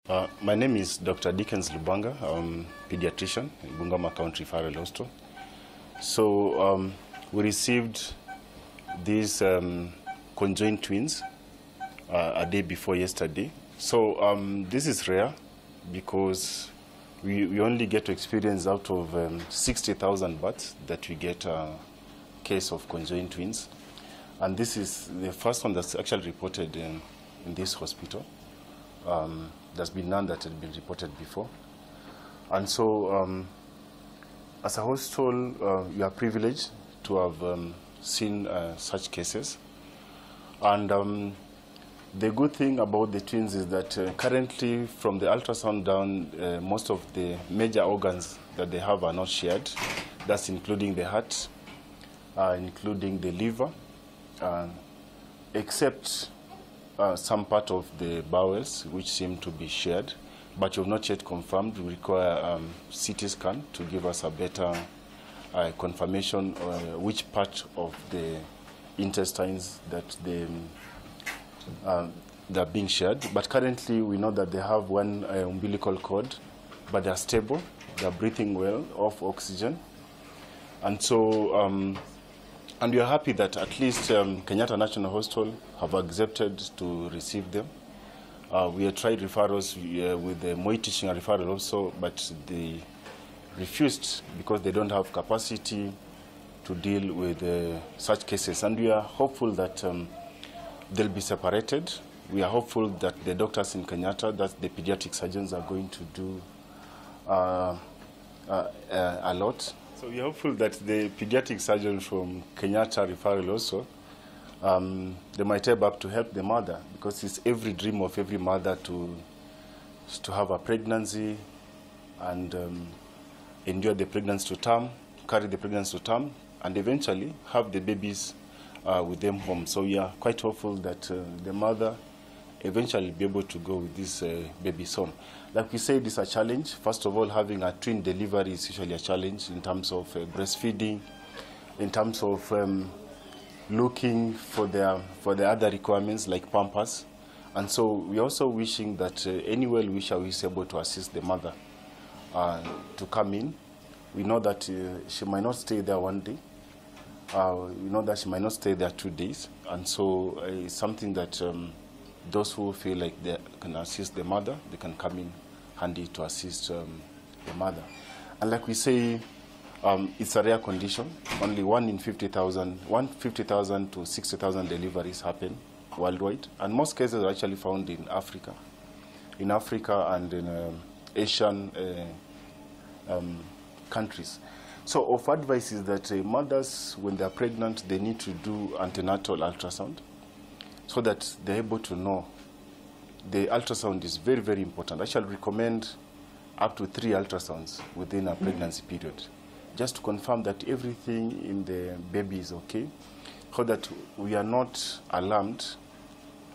My name is Dr. Dickens Lubanga. I'm a pediatrician in Bungoma County Referral Hospital. So we received these conjoined twins a day before yesterday. So this is rare because we only get to experience out of 60,000 births that we get a case of conjoined twins. And this is the first one that's actually reported in this hospital. There's been none that had been reported before. And so, as a hospital, we are privileged to have seen such cases. And the good thing about the twins is that currently, from the ultrasound down, most of the major organs that they have are not shared. That's including the heart, including the liver, except some part of the bowels, which seem to be shared, but you've not yet confirmed. We require CT scan to give us a better confirmation which part of the intestines that they're being shared. But currently, we know that they have one umbilical cord, but they're stable, they're breathing well off oxygen. And so, and we are happy that at least Kenyatta National Hospital have accepted to receive them. We have tried referrals with the Moi Teaching and Referral also, but they refused because they don't have capacity to deal with such cases. And we are hopeful that they'll be separated. We are hopeful that the doctors in Kenyatta, that the pediatric surgeons are going to do a lot. So we are hopeful that the pediatric surgeon from Kenyatta Referral also, they might help up to help the mother, because it's every dream of every mother to have a pregnancy and endure the pregnancy to term, carry the pregnancy to term, and eventually have the babies with them home. So we are quite hopeful that the mother eventually be able to go with this babies home. Like we said, it's a challenge. First of all, having a twin delivery is usually a challenge in terms of breastfeeding, in terms of looking for the other requirements like pampers. And so we're also wishing that any well-wisher is able to assist the mother to come in. We know that she might not stay there one day. We know that she might not stay there 2 days. And so it's something that those who feel like they can assist the mother, they can come in handy to assist the mother. And like we say, it's a rare condition. Only 1 in 50,000, 50,000 to 60,000 deliveries happen worldwide. And most cases are actually found in Africa and in Asian countries. So our advice is that mothers, when they're pregnant, they need to do antenatal ultrasound so that they're able to know. The ultrasound is very, very important. I shall recommend up to 3 ultrasounds within a pregnancy period, just to confirm that everything in the baby is okay, so that we are not alarmed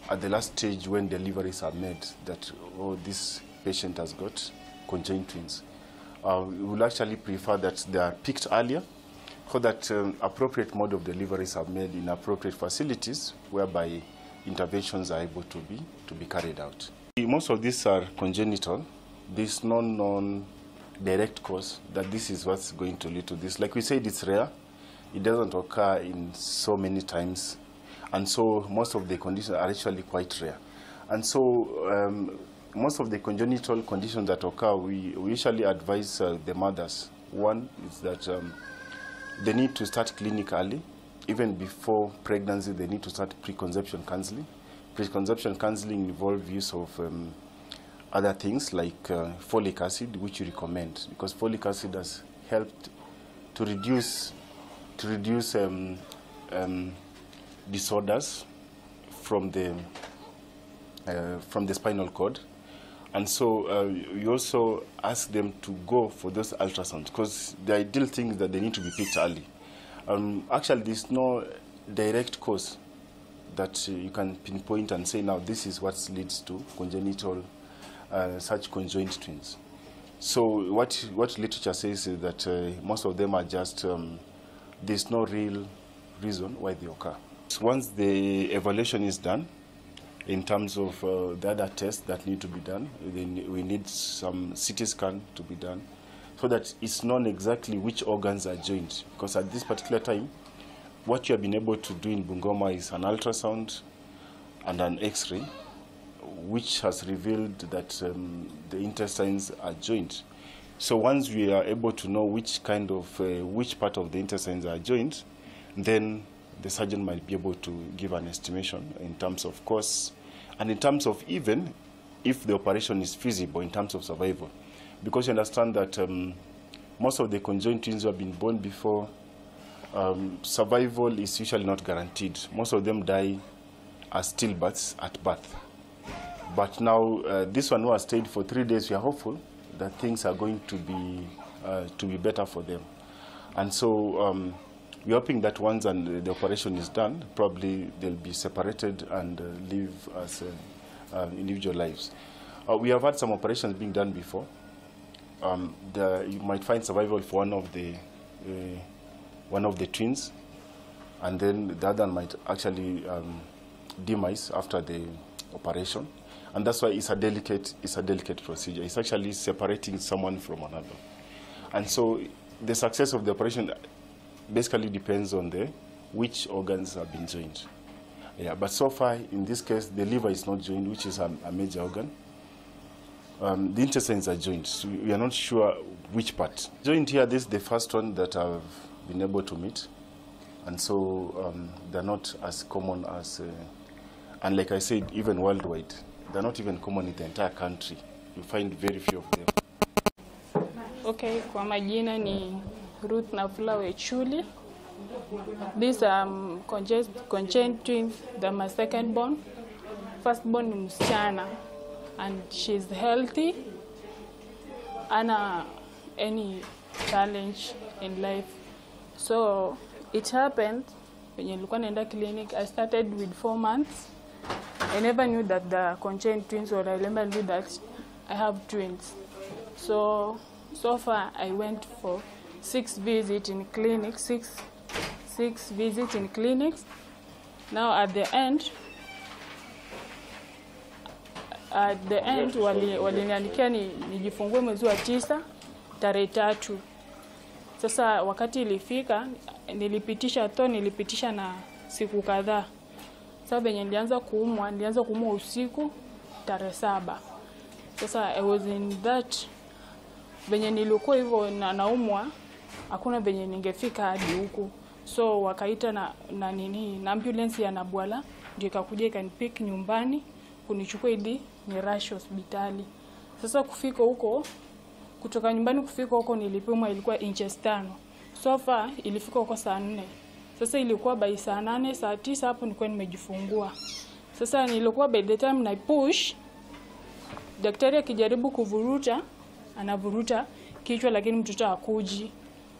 at the last stage when deliveries are made that, oh, this patient has got conjoined twins. We will actually prefer that they are picked earlier, so that appropriate mode of deliveries are made in appropriate facilities whereby interventions are able to be carried out. Most of these are congenital. There's no known direct cause that this is what's going to lead to this. Like we said, it's rare. It doesn't occur in so many times. And so most of the conditions are actually quite rare. And so most of the congenital conditions that occur, we usually advise the mothers. One is that they need to start clinic early. Even before pregnancy, they need to start preconception counseling. Preconception counseling involves use of other things like folic acid, which we recommend, because folic acid has helped to reduce disorders from the spinal cord. And so we also ask them to go for those ultrasounds, because the ideal thing is that they need to be picked early. Actually, there's no direct cause that you can pinpoint and say, now this is what leads to congenital, such conjoined twins. So what literature says is that most of them are just, there's no real reason why they occur. Once the evaluation is done, in terms of the other tests that need to be done. We need some CT scan to be done so that it's known exactly which organs are joined. Because at this particular time, what you have been able to do in Bungoma is an ultrasound and an X-ray, which has revealed that the intestines are joined. So once we are able to know which kind of, which part of the intestines are joined, then the surgeon might be able to give an estimation in terms of costs and in terms of even if the operation is feasible in terms of survival. Because you understand that most of the conjoined twins who have been born before, survival is usually not guaranteed. Most of them die as stillbirths at birth. But now this one who has stayed for 3 days, we are hopeful that things are going to be better for them. And so we're hoping that once the operation is done, probably they'll be separated and live as individual lives. We have had some operations being done before. You might find survival for one of the twins, and then the other might actually demise after the operation. And that's why it's a delicate procedure. It's actually separating someone from another. And so the success of the operation basically depends on which organs have been joined. Yeah, but so far, in this case, the liver is not joined, which is a major organ. The intestines are joined, so we are not sure which part. Joined here, this is the first one that I've been able to meet. And so they're not as common as, and like I said, even worldwide, they're not even common in the entire country. You find very few of them. Okay, kwa majina ni Ruth Nafula Wechuli. These conjoined twins, they're my second born. First born ni msichana, and she's healthy. Ana any challenge in life. So it happened when you look at the clinic. I started with 4 months. I never knew that the conjoined twins, or I never knew that I have twins. So far I went for 6 visits in clinics, six visits in clinics. Now at the end waliniandikia nijifungue mwezi wa 9 tarehe 3. Sasa wakati ilifika nilipitisha na siku kadhaa. Sasa venye nilianza kuumwa usiku tarehe 7. Sasa I was in that, venye nilikuwa hivyo naumwa, hakuna venye ningefika hadi huku. So wakaita na ambulance ya Nabwala, ndio ikakuja ikanipick nyumbani kunichukua ili ni rush hospitali. Sasa kufika huko, kutoka nyumbani kufika huko nilipimwa, ilikuwa inches 5. So far ilifika huko saa 4. Sasa ilikuwa by saa 8, saa 9 hapo nilikuwa nimejifungua. Sasa nilikuwa by the time na push, daktari akijaribu kuvuruta, anavuruta kichwa lakini mtoto hakuji.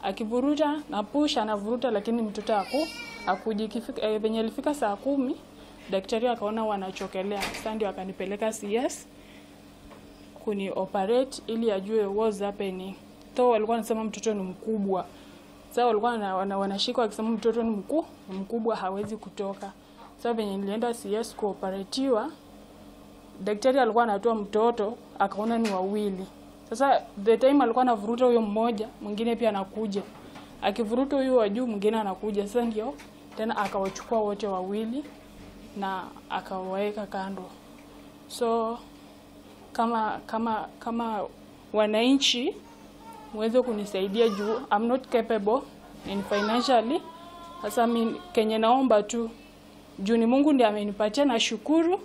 Akivuruta na push anavuruta lakini mtoto hakuji. Venye ilifika saa 10, daktari akaona wanachokelea. Sasa ndio akanipeleka CS kuni operate ili ajue what's happening. Walikuwa wanasema mtoto ni mkubwa. Sasa walikuwa wanashika wakisema mtoto ni mkubwa, hawezi kutoka. Sasa venye nilienda CS kuoperatiwa, daktari alikuwa anatoa mtoto, akaona ni wawili. Sasa the time alikuwa anavuruta huyo mmoja, mwingine pia anakuja. Akivuruta huyo wa juu, mwingine anakuja. Sasa ndio tena akawachukua wote wawili na akawaweka kando. So kama wananchi muweze kunisaidia juu I'm not capable in financially. Sasa mimi Kenya naomba tu juu ni Mungu ndiye amenipatia, na shukuru,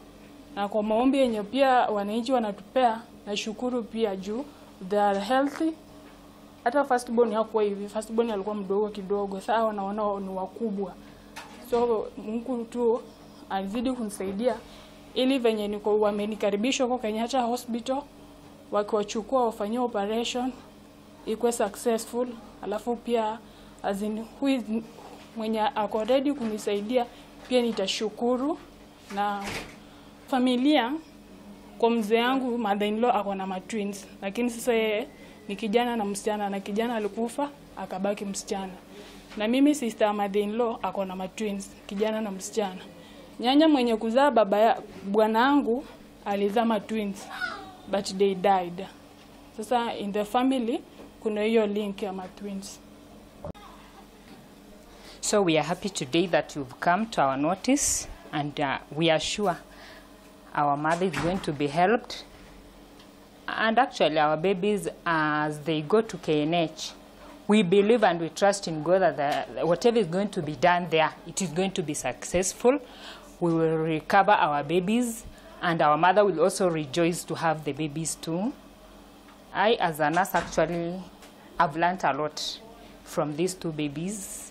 na kwa maombi yenye pia wananchi wanatupea na shukuru pia juu they are healthy. Hata first born hakuwa hivi, first born alikuwa mdogo kidogo, sasa wanaona ni wakubwa. So Mungu tu azidi kunisaidia ili venye niko wamenikaribisha kwa Kenyatta Hospital, wakiwachukua wafanyie operation ikuwe successful. Alafu pia mwenye ako ready kunisaidia pia nitashukuru. Na familia, kwa mzee yangu mother-in-law ako na twins, lakini sasa yeye ni kijana na msichana, na kijana alikufa akabaki msichana. Na mimi sister mother-in-law ako na twins, kijana na msichana. Nyanya mwenye kuzaa bwanangu alizama twins, but they died. Sasa in the family kuna hiyo link ya twins. So we are happy today that you've come to our notice, and we are sure our mother is going to be helped. And actually our babies, as they go to KNH, we believe and we trust in God that whatever is going to be done there, it is going to be successful. We will recover our babies, and our mother will also rejoice to have the babies too. I, as a nurse, actually, I've learned a lot from these two babies.